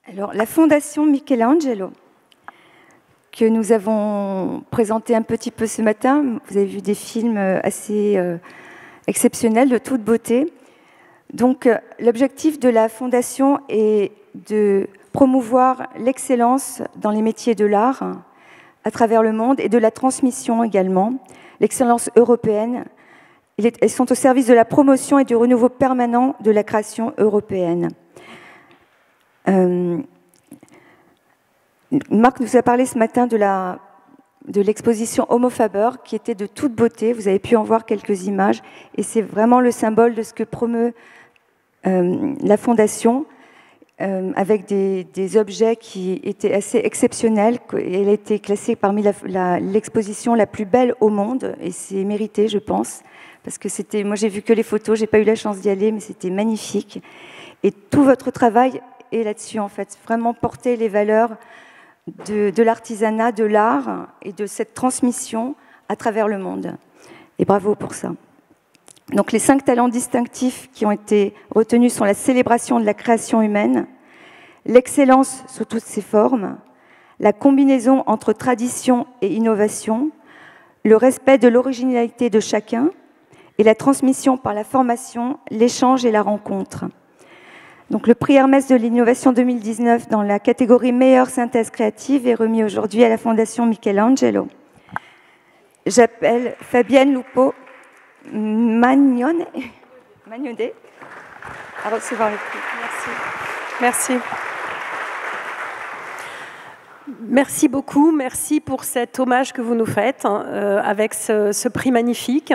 Alors, la Fondation Michelangelo, que nous avons présenté un petit peu ce matin, vous avez vu des films assez exceptionnels, de toute beauté. Donc, l'objectif de la Fondation est de promouvoir l'excellence dans les métiers de l'art à travers le monde et de la transmission également, l'excellence européenne. Elles sont au service de la promotion et du renouveau permanent de la création européenne. Marc nous a parlé ce matin de l'exposition Homo Faber, qui était de toute beauté. Vous avez pu en voir quelques images, et c'est vraiment le symbole de ce que promeut la Fondation, avec des objets qui étaient assez exceptionnels. Elle a été classée parmi l'exposition la plus belle au monde, et c'est mérité, je pense, parce que moi j'ai vu que les photos, j'ai pas eu la chance d'y aller, mais c'était magnifique. Et tout votre travail est là-dessus, en fait, vraiment porter les valeurs de l'artisanat, de l'art et de cette transmission à travers le monde. Et bravo pour ça. Donc les 5 talents distinctifs qui ont été retenus sont la célébration de la création humaine, l'excellence sous toutes ses formes, la combinaison entre tradition et innovation, le respect de l'originalité de chacun et la transmission par la formation, l'échange et la rencontre. Donc, le prix Hermès de l'innovation 2019 dans la catégorie meilleure synthèse créative est remis aujourd'hui à la Fondation Michelangelo. J'appelle Fabienne Lupo Magnone à recevoir le prix. Merci. Merci beaucoup, merci pour cet hommage que vous nous faites avec ce prix magnifique.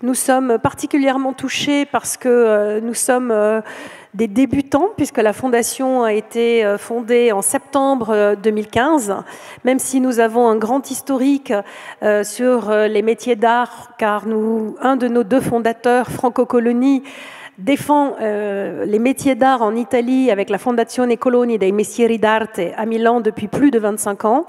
Nous sommes particulièrement touchés parce que nous sommes des débutants, puisque la Fondation a été fondée en septembre 2015, même si nous avons un grand historique sur les métiers d'art, car un de nos 2 fondateurs, Franco Coloni, défend les métiers d'art en Italie avec la Fondazione Coloni dei Mestieri d'Arte à Milan depuis plus de 25 ans.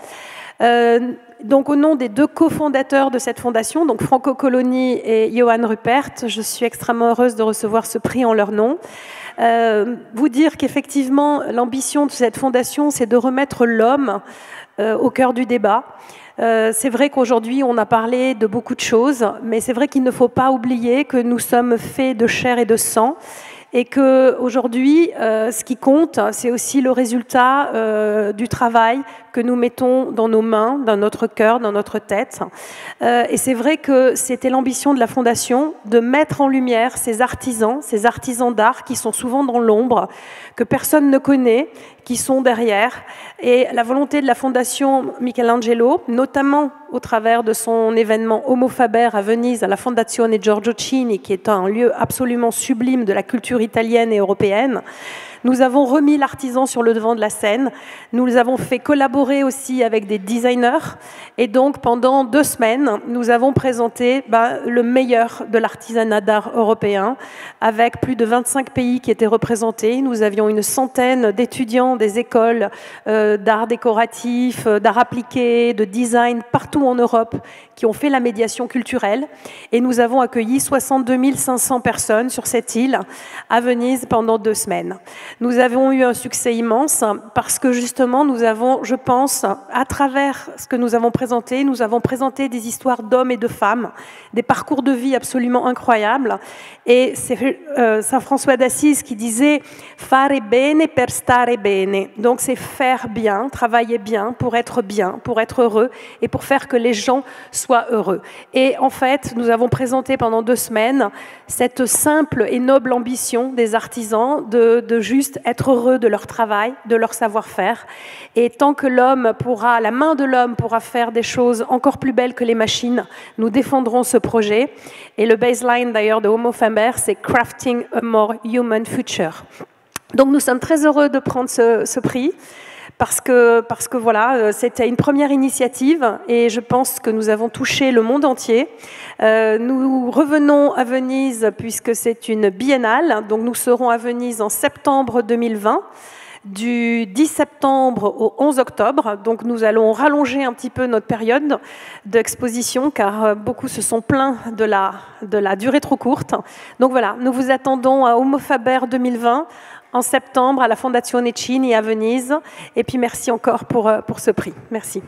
Donc, au nom des 2 cofondateurs de cette fondation, donc Franco Coloni et Johann Rupert, je suis extrêmement heureuse de recevoir ce prix en leur nom. Vous dire qu'effectivement, l'ambition de cette fondation, c'est de remettre l'homme au cœur du débat. C'est vrai qu'aujourd'hui, on a parlé de beaucoup de choses, mais c'est vrai qu'il ne faut pas oublier que nous sommes faits de chair et de sang, et qu'aujourd'hui, ce qui compte, c'est aussi le résultat du travail que nous mettons dans nos mains, dans notre cœur, dans notre tête. Et c'est vrai que c'était l'ambition de la Fondation de mettre en lumière ces artisans d'art qui sont souvent dans l'ombre, que personne ne connaît, qui sont derrière. Et la volonté de la Fondation Michelangelo, notamment au travers de son événement Homo Faber à Venise, à la Fondazione Giorgio Cini, qui est un lieu absolument sublime de la culture italienne et européenne, nous avons remis l'artisan sur le devant de la scène. Nous les avons fait collaborer aussi avec des designers. Et donc, pendant 2 semaines, nous avons présenté le meilleur de l'artisanat d'art européen, avec plus de 25 pays qui étaient représentés. Nous avions une centaine d'étudiants des écoles d'art décoratif, d'art appliqué, de design, partout en Europe, qui ont fait la médiation culturelle. Et nous avons accueilli 62 500 personnes sur cette île, à Venise, pendant 2 semaines. Nous avons eu un succès immense parce que justement, nous avons, je pense, à travers ce que nous avons présenté des histoires d'hommes et de femmes, des parcours de vie absolument incroyables. Et c'est Saint François d'Assise qui disait « Fare bene per stare bene ». Donc c'est faire bien, travailler bien, pour être heureux et pour faire que les gens soient heureux. Et en fait, nous avons présenté pendant 2 semaines cette simple et noble ambition des artisans de juste être heureux de leur travail, de leur savoir-faire. Et tant que la main de l'homme pourra faire des choses encore plus belles que les machines, nous défendrons ce projet. Et le baseline d'ailleurs de Homo Faber, c'est « Crafting a more human future ». Donc nous sommes très heureux de prendre ce prix. Parce que voilà, c'était une première initiative et je pense que nous avons touché le monde entier. Nous revenons à Venise puisque c'est une biennale, donc nous serons à Venise en septembre 2020, du 10 septembre au 11 octobre. Donc nous allons rallonger un petit peu notre période d'exposition car beaucoup se sont plaints de la durée trop courte. Donc voilà, nous vous attendons à Homo Faber 2020, en septembre à la Fondation Neccini à Venise. Et puis merci encore pour ce prix. Merci.